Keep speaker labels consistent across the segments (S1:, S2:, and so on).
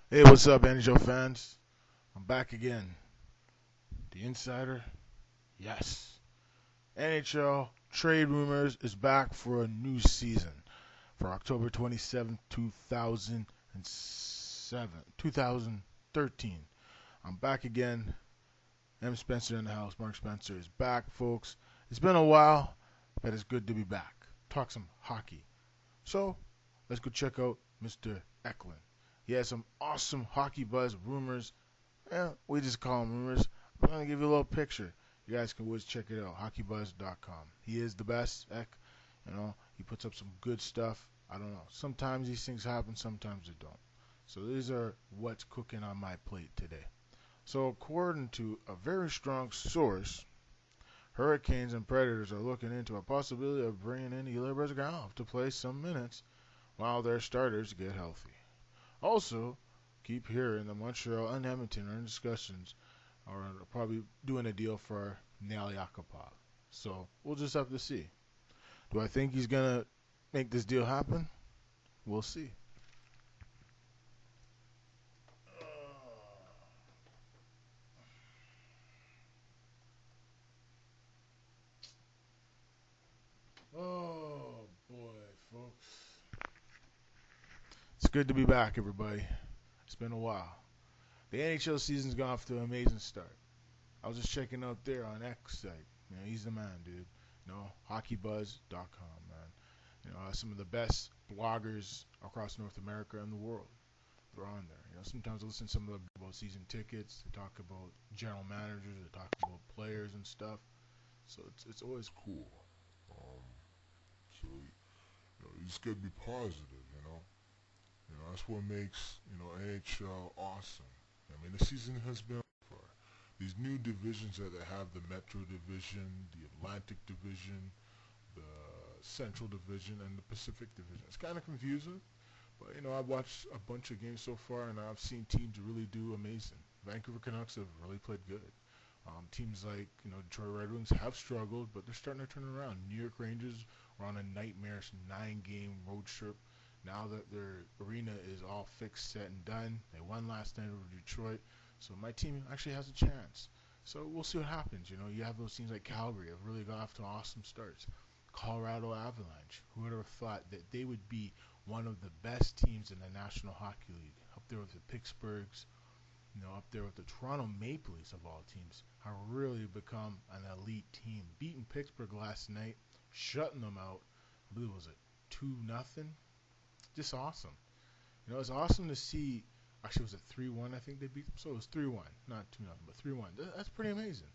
S1: Hey, what's up, NHL fans? I'm back again. The Insider? Yes. NHL Trade Rumors is back for a new season for October 27th, 2013. I'm back again. M. Spencer in the house. Mark Spencer is back, folks. It's been a while, but it's good to be back. Talk some hockey. So, let's go check out Mr. Eklund. He has some awesome hockey buzz rumors. Yeah, we just call them rumors. I'm gonna give you a little picture. You guys can always check it out. HockeyBuzz.com. He is the best. Heck, he puts up some good stuff. I don't know. Sometimes these things happen. Sometimes they don't. So these are what's cooking on my plate today. So according to a very strong source, Hurricanes and Predators are looking into a possibility of bringing in Ilya Bryzgalov to play some minutes while their starters get healthy. Also, keep hearing that Montreal and Edmonton are in discussions or probably doing a deal for Nail Yakupov. So we'll just have to see. Do I think he's gonna make this deal happen? We'll see. Oh boy, folks. It's good to be back, everybody. It's been a while. The NHL season's gone off to an amazing start. I was just checking out there on X site. He's the man, dude. HockeyBuzz.com, man. Some of the best bloggers across North America and the world. They're on there. Sometimes I listen to some of the about season tickets. They talk about general managers. They talk about players and stuff. So it's always cool.
S2: So you just gotta be positive. That's what makes NHL awesome. I mean, the season has been for these new divisions that they have: the Metro Division, the Atlantic Division, the Central Division, and the Pacific Division. It's kind of confusing, but I've watched a bunch of games so far, and I've seen teams really do amazing. Vancouver Canucks have really played good. Teams like Detroit Red Wings have struggled, but they're starting to turn around. New York Rangers were on a nightmarish 9-game road trip. Now that their arena is all fixed, set, and done, they won last night over Detroit. So my team actually has a chance. So we'll see what happens. You have those teams like Calgary have really got off to awesome starts. Colorado Avalanche. Who would have thought that they would be one of the best teams in the National Hockey League? Up there with the Pittsburghs, up there with the Toronto Maple Leafs of all teams, have really become an elite team. Beating Pittsburgh last night, shutting them out. I believe it was a 2-0. Just awesome. It's awesome to see. Actually, it was a 3-1. I think they beat them. So it was 3-1, not 2-0, but 3-1. That's pretty amazing.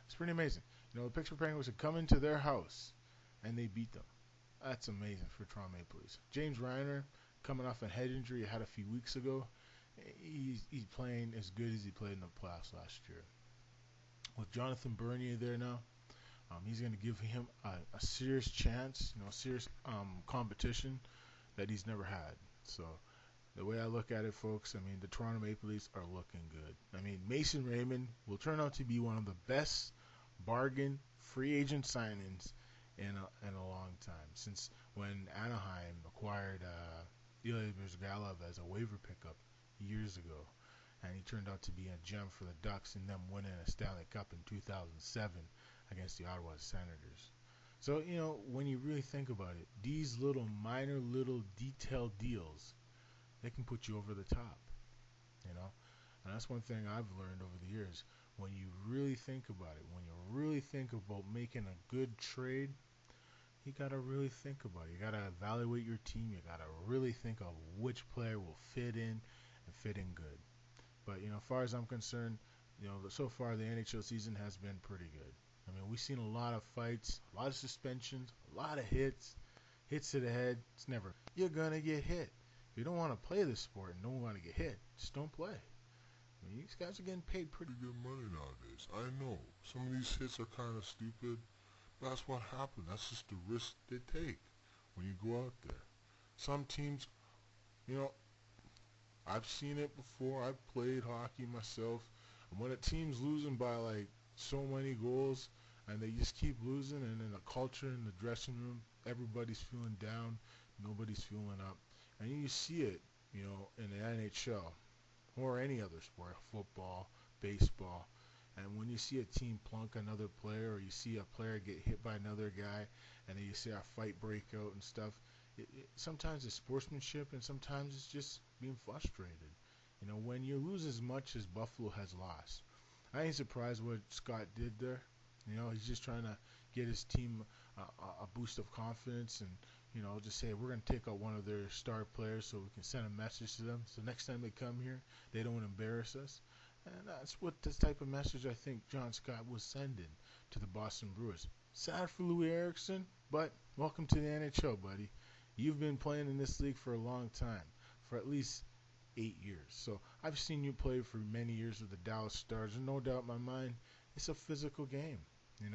S2: It's pretty amazing. The Pittsburgh Penguins had come into their house and they beat them. That's amazing for Toronto Maple Leafs. James Reiner, coming off a head injury he had a few weeks ago, he's playing as good as he played in the playoffs last year. With Jonathan Bernier there now, he's going to give him a serious chance, a serious competition that he's never had. So the way I look at it, folks, the Toronto Maple Leafs are looking good. Mason Raymond will turn out to be one of the best bargain free agent signings in a long time, since when Anaheim acquired Ilya Bryzgalov as a waiver pickup years ago, and he turned out to be a gem for the Ducks and them winning a Stanley Cup in 2007 against the Ottawa Senators. So, when you really think about it, these little minor little detailed deals, they can put you over the top, you know? And that's one thing I've learned over the years. When you really think about it, when you really think about making a good trade, you got to really think about it. You got to evaluate your team. You got to really think of which player will fit in and fit in good. But, as far as I'm concerned, so far the NHL season has been pretty good. We've seen a lot of fights, a lot of suspensions, a lot of hits to the head. It's never, you're going to get hit. If you don't want to play this sport and don't want to get hit, just don't play. These guys are getting paid pretty Pretty good money nowadays. I know some of these hits are kind of stupid, but that's what happens. That's just the risk they take when you go out there. Some teams, you know, I've seen it before. I've played hockey myself. And when a team's losing by like so many goals and they just keep losing, and then the culture in the dressing room, everybody's feeling down, nobody's feeling up. And you see it, in the NHL.
S1: or any other sport, football, baseball. And when you see a team plunk another player, or you see a player get hit by another guy, and then you see a fight break out and stuff, sometimes it's sportsmanship, and sometimes it's just being frustrated. When you lose as much as Buffalo has lost, I ain't surprised what Scott did there. He's just trying to get his team a boost of confidence and, just say we're going to take out one of their star players so we can send a message to them. So next time they come here, they don't embarrass us. And that's what this type of message I think John Scott was sending to the Boston Bruins. Sad for Louis Eriksson, but welcome to the NHL, buddy. You've been playing in this league for a long time, for at least 8 years. So I've seen you play for many years with the Dallas Stars, and no doubt in my mind, it's a physical game. If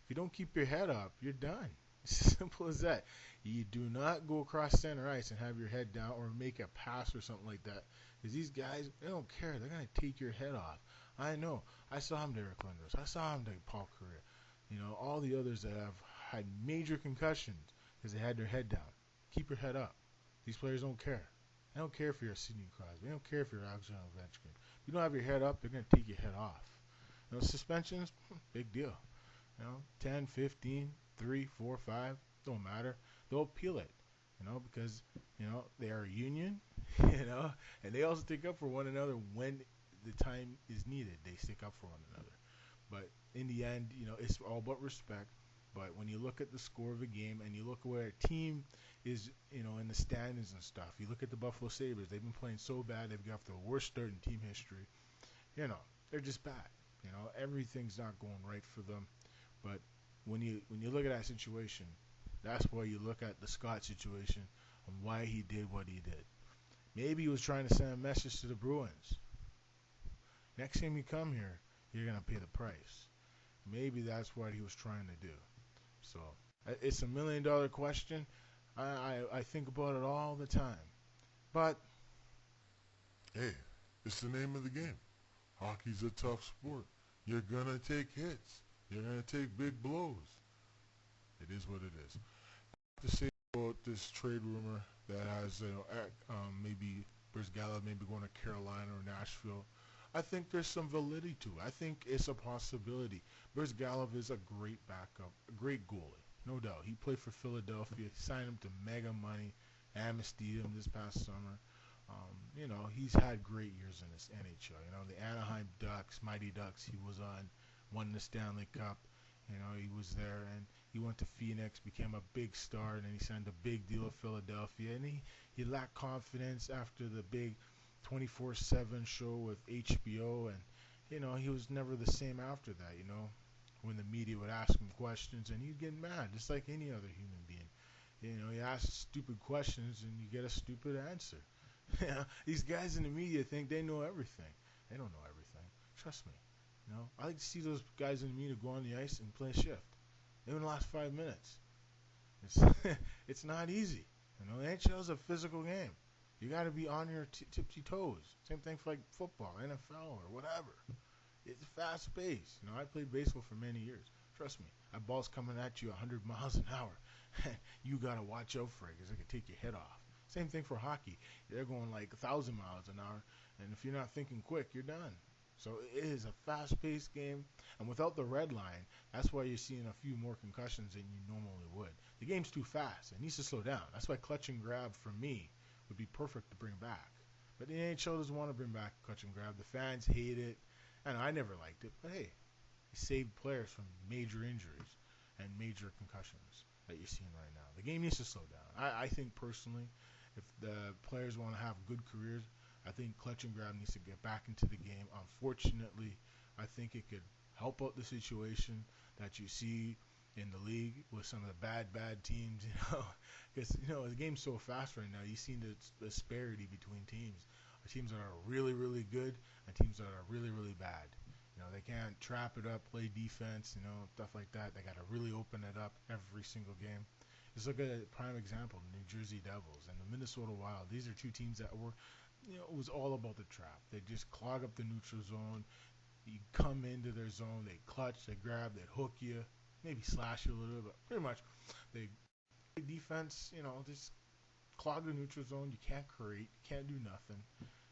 S1: you don't keep your head up, you're done. It's as simple as that. You do not go across center ice and have your head down or make a pass or something like that. Because these guys, they don't care. They're going to take your head off. I know. I saw him to Eric Lindros. I saw him to Paul Kariya. All the others that have had major concussions because they had their head down. Keep your head up. These players don't care. They don't care if you're a Sidney Crosby. They don't care if you're Alexander Ovechkin. If you don't have your head up, they're going to take your head off. Suspensions, big deal. 10, 15, 3, 4, 5, don't matter. They'll appeal it, because, they are a union, and they also stick up for one another when the time is needed. They stick up for one another. But in the end, it's all about respect. But when you look at the score of a game and you look at where a team is, in the standings and stuff, you look at the Buffalo Sabres. They've been playing so bad. They've got the worst start in team history. They're just bad. Everything's not going right for them. But when you look at that situation, that's why you look at the Scott situation and why he did what he did. Maybe he was trying to send a message to the Bruins. Next time you come here, you're going to pay the price. Maybe that's what he was trying to do. So it's $1 million question. I think about it all the time. But
S2: Hey, it's the name of the game. Hockey's a tough sport. You're going to take hits. You're going to take big blows. It is what it is. To say about this trade rumor that has, maybe Brzgalov maybe going to Carolina or Nashville, I think there's some validity to it. I think it's a possibility. Brzgalov is a great backup, a great goalie, no doubt. He played for Philadelphia, signed him to mega money, amnestied him this past summer. He's had great years in this NHL. The Anaheim Ducks, Mighty Ducks, he was on, won the Stanley Cup. He was there, and he went to Phoenix, became a big star, and then he signed a big deal with Philadelphia. And he lacked confidence after the big 24/7 show with HBO, and he was never the same after that. When the media would ask him questions, and he'd get mad, just like any other human being. You ask stupid questions, and you get a stupid answer. These guys in the media think they know everything. They don't know everything. Trust me. I like to see those guys in the media go on the ice and play a shift. Even the last 5 minutes. It's not easy. The NHL is a physical game. You got to be on your tipsy toes. Same thing for like football, NFL, or whatever. It's fast paced. I played baseball for many years. Trust me, that ball's coming at you 100 miles an hour. You got to watch out for it because it can take your head off. Same thing for hockey. They're going like 1,000 miles an hour, and if you're not thinking quick, you're done. So it is a fast-paced game, and without the red line, that's why you're seeing a few more concussions than you normally would. The game's too fast. It needs to slow down. That's why clutch and grab, for me, would be perfect to bring back. But the NHL doesn't want to bring back clutch and grab. The fans hate it, and I never liked it. But hey, it saved players from major injuries and major concussions that you're seeing right now. The game needs to slow down. I think personally, if the players want to have good careers, I think clutch and grab needs to get back into the game. Unfortunately, I think it could help out the situation that you see in the league with some of the bad teams, because the game's so fast right now. You've seen the disparity between teams. Teams that are really, really good and teams that are really, really bad. They can't trap it up, play defense, stuff like that. They got to really open it up every single game. Just look at a prime example, the New Jersey Devils and the Minnesota Wild. These are two teams that were, it was all about the trap. They just clog up the neutral zone. You come into their zone, they clutch, they grab, they hook you, maybe slash you a little bit, but pretty much they defense, just clog the neutral zone. You can't create, you can't do nothing.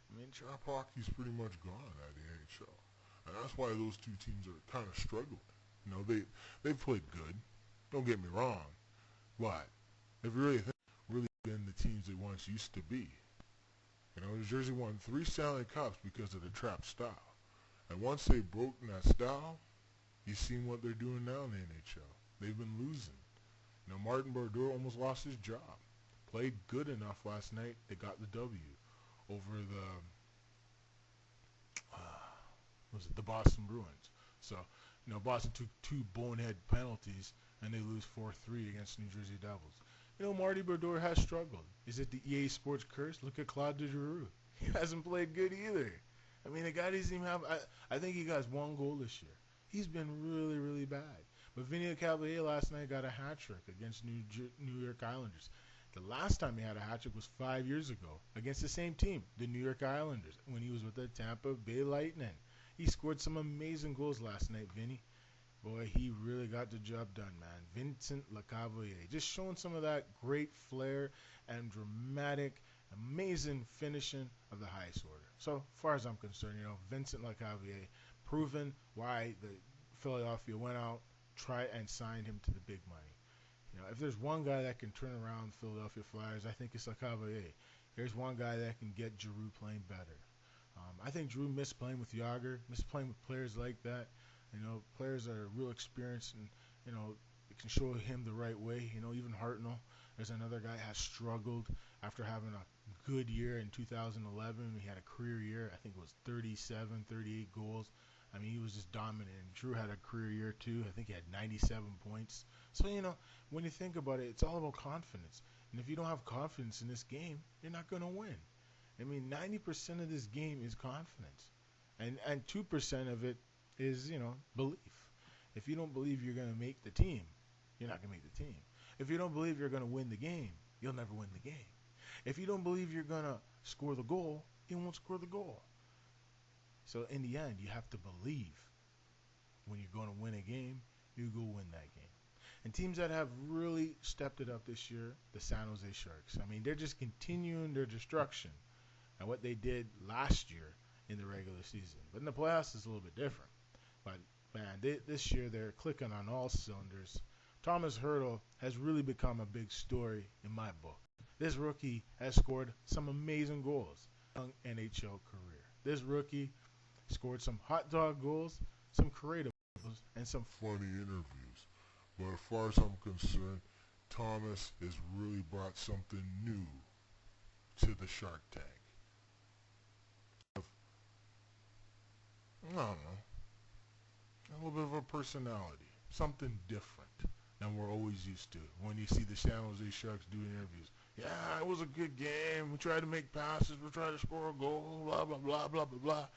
S2: I mean, trap hockey's pretty much gone at the NHL, and that's why those two teams are kind of struggling. You know, they've played good. Don't get me wrong, but if you really think, really been the teams they once used to be. You know, New Jersey won 3 Stanley Cups because of the trap style, and once they broke that style, you've seen what they're doing now in the NHL. They've been losing. You know, Martin Brodeur almost lost his job. Played good enough last night. They got the W over the Boston Bruins. So, you know, Boston took 2 bonehead penalties and they lose 4-3 against New Jersey Devils. You know, Marty Brodeur has struggled. Is it the EA Sports curse? Look at Claude Giroux. He hasn't played good either. I mean, the guy doesn't even have. I think he got 1 goal this year. He's been really, really bad. But Vinny Cavalier last night got a hat trick against New York Islanders. The last time he had a hat trick was 5 years ago against the same team, the New York Islanders, when he was with the Tampa Bay Lightning. He scored some amazing goals last night, Vinny. Boy, he really got the job done, man. Vincent Lecavalier, just showing some of that great flair and dramatic, amazing finishing of the highest order. So far as I'm concerned, you know, Vincent Lecavalier proven why the Philadelphia went out, tried and signed him to the big money. You know, if there's one guy that can turn around the Philadelphia Flyers, I think it's Lecavalier. Here's one guy that can get Giroux playing better. I think Giroux missed playing with Yager, missed playing with players like that. You know, players that are real experienced and, you know, it can show him the right way. You know, even Hartnell, there's another guy has struggled after having a good year in 2011. He had a career year. I think it was 37, 38 goals. I mean, he was just dominant. And Drew had a career year, too. I think he had 97 points. So, you know, when you think about it, it's all about confidence. And if you don't have confidence in this game, you're not going to win. I mean, 90% of this game is confidence. And 2% of it is, you know, belief. If you don't believe you're going to make the team, you're not going to make the team. If you don't believe you're going to win the game, you'll never win the game. If you don't believe you're going to score the goal, you won't score the goal. So in the end, you have to believe when you're going to win a game, you go win that game. And teams that have really stepped it up this year, the San Jose Sharks. I mean, they're just continuing their destruction and what they did last year in the regular season. But in the playoffs, it's a little bit different. But, man, this year they're clicking on all cylinders. Thomas Hertl has really become a big story in my book. This rookie has scored some amazing goals in his NHL career. This rookie scored some hot dog goals, some creative goals, and some funny interviews. But as far as I'm concerned, Thomas has really brought something new to the Shark Tank. I don't know, a little bit of a personality, something different than we're always used to when you see the San Jose Sharks doing interviews. Yeah, it was a good game. We tried to make passes. We tried to score a goal, blah, blah, blah, blah, blah, blah.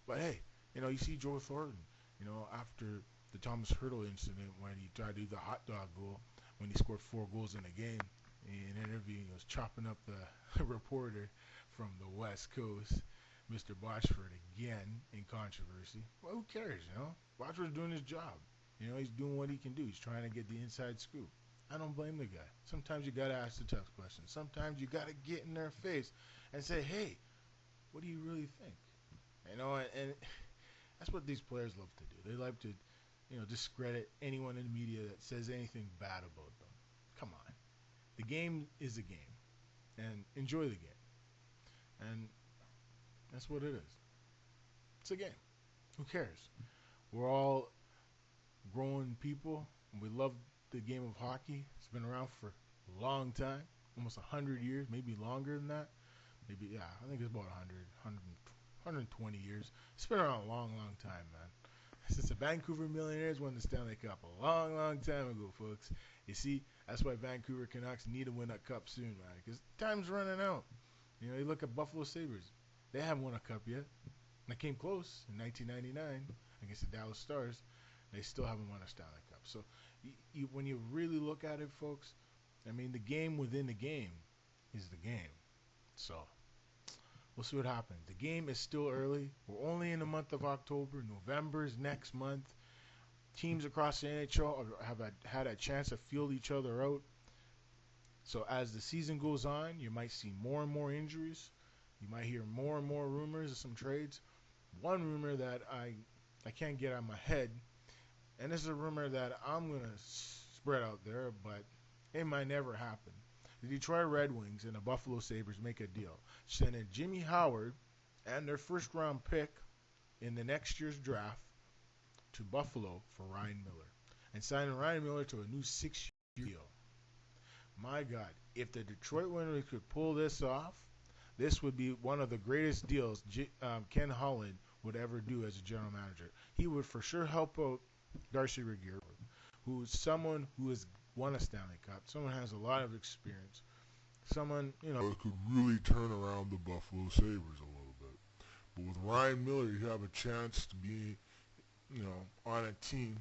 S2: But, hey, you know, you see Joe Thornton, you know, after the Thomas Hertl incident when he tried to do the hot dog goal, when he scored 4 goals in a game, in an interview, he was chopping up the reporter from the West Coast, Mr. Botchford, again in controversy. Well, who cares, you know? Botchford's doing his job. You know, he's doing what he can do. He's trying to get the inside scoop. I don't blame the guy. Sometimes you got to ask the tough questions. Sometimes you got to get in their face and say, hey, what do you really think? You know, and that's what these players love to do. They love to, you know, discredit anyone in the media that says anything bad about them. Come on. The game is a game. And enjoy the game. And that's what it is. It's a game. Who cares? We're all grown people, and we love the game of hockey. It's been around for a long time, almost 100 years, maybe longer than that. Maybe, yeah, I think it's about 120 years. It's been around a long, long time, man. Since the Vancouver Millionaires won the Stanley Cup a long, long time ago, folks. You see, that's why Vancouver Canucks need to win a cup soon, man, because time's running out. You know, you look at Buffalo Sabres. They haven't won a cup yet. They came close in 1999 against the Dallas Stars. They still haven't won a Stanley Cup. So when you really look at it, folks, I mean, the game within the game is the game. So we'll see what happens. The game is still early. We're only in the month of October. November is next month. Teams across the NHL have had a chance to field each other out. So as the season goes on, you might see more and more injuries.
S1: You might hear more and more rumors of some trades. One rumor that I can't get out of my head, and this is a rumor that I'm gonna spread out there, but it might never happen. The Detroit Red Wings and the Buffalo Sabres make a deal, sending Jimmy Howard and their first round pick in the next year's draft to Buffalo for Ryan Miller, and signing Ryan Miller to a new 6-year deal. My God, if the Detroit Red Wings could pull this off, this would be one of the greatest deals Ken Holland would ever do as a general manager. He would for sure help out Darcy Regier, who's someone who has won a Stanley Cup, someone who has a lot of experience, someone,
S2: It could really turn around the Buffalo Sabres a little bit. But with Ryan Miller, you have a chance to be, on a team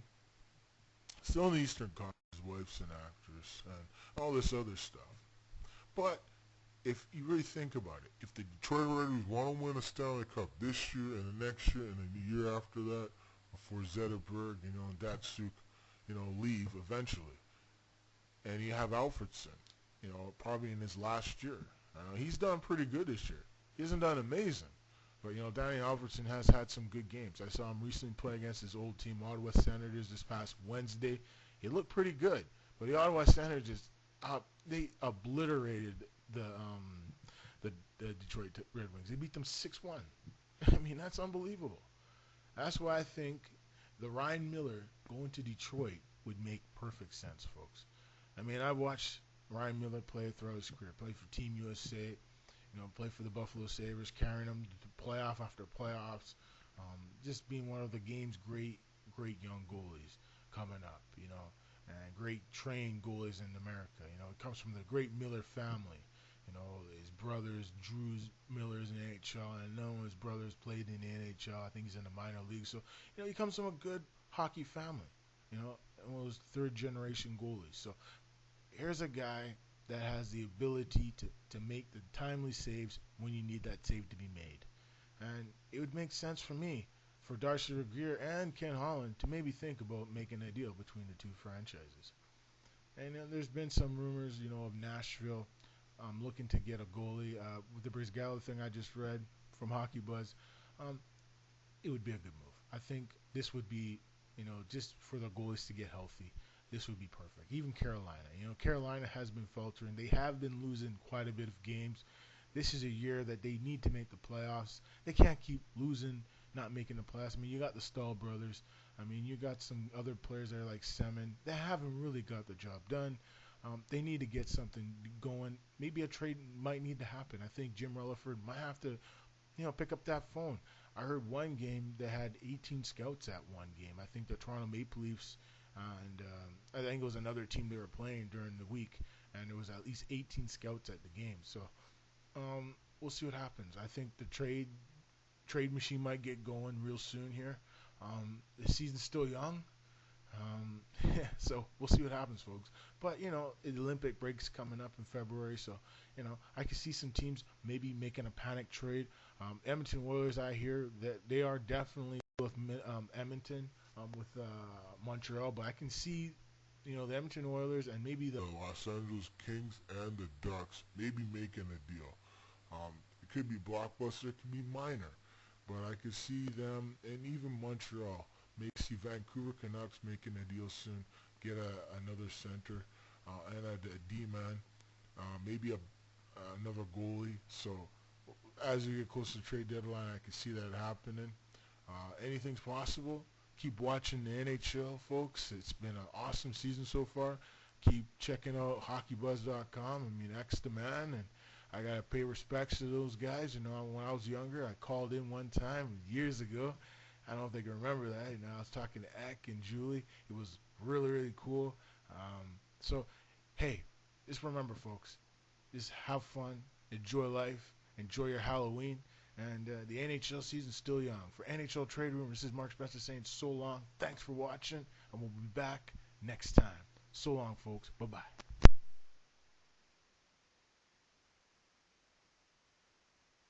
S2: still in the Eastern Conference. His wife's an actress and all this other stuff. But if you really think about it, if the Detroit Red Wings want to win a Stanley Cup this year and the next year and then the year after that, before Zetterberg, and Datsuk, leave eventually, and you have Alfredson, probably in his last year. He's done pretty good this year. He hasn't done amazing, but Danny Alfredson has had some good games. I saw him recently play against his old team, Ottawa Senators, this past Wednesday. He looked pretty good, but the Ottawa Senators they obliterated the Detroit Red Wings. They beat them 6-1. I mean, that's unbelievable. That's why I think the Ryan Miller going to Detroit would make perfect sense, folks. I mean, I've watched Ryan Miller play throughout his career, play for Team USA, play for the Buffalo Sabres, carrying them to playoff after playoffs, just being one of the game's great young goalies coming up, and great trained goalies in America. It comes from the great Miller family. His brothers, Drew Miller's in the NHL, and I know his brothers played in the NHL. I think he's in the minor league. So, he comes from a good hockey family, one of those third-generation goalies. So, here's a guy that has the ability to make the timely saves when you need that save to be made. And it would make sense for me, for Darcy Regier and Ken Holland, to maybe think about making a deal between the two franchises. And there's been some rumors, of Nashville looking to get a goalie. With the Brizgallo thing I just read from Hockey Buzz, it would be a good move. I think this would be, just for the goalies to get healthy, this would be perfect. Even Carolina. Carolina has been faltering. They have been losing quite a bit of games. This is a year that they need to make the playoffs. They can't keep losing, not making the playoffs. I mean, you got the Stahl brothers. I mean, you got some other players there like Semin that haven't really got the job done. They need to get something going. Maybe a trade might need to happen. I think Jim Rutherford might have to, pick up that phone. I heard one game they had 18 scouts at one game. I think the Toronto Maple Leafs and I think it was another team they were playing during the week, and there was at least 18 scouts at the game. So we'll see what happens. I think the trade machine might get going real soon here. The season's still young. So we'll see what happens, folks. But, the Olympic break's coming up in February, so, I can see some teams maybe making a panic trade. Edmonton Oilers, I hear that they are definitely with Edmonton, with Montreal, but I can see, the Edmonton Oilers and maybe the Los Angeles Kings and the Ducks maybe making a deal. It could be blockbuster, it could be minor, but I could see them, and even Montreal, maybe see Vancouver Canucks making a deal soon, get another center and a D-man, maybe another goalie. So as we get closer to trade deadline, I can see that happening. Anything's possible. Keep watching the NHL, folks. It's been an awesome season so far. Keep checking out hockeybuzz.com. I mean, X the man, and I got to pay respects to those guys. When I was younger, I called in one time years ago. I don't know if they can remember that. I was talking to Eck and Julie. It was really, really cool. So, hey, just remember, folks, just have fun, enjoy life, enjoy your Halloween, and the NHL season's still young. For NHL Trade Room, this is Mark Spencer saying so long. Thanks for watching, and we'll be back next time. So long, folks. Bye-bye.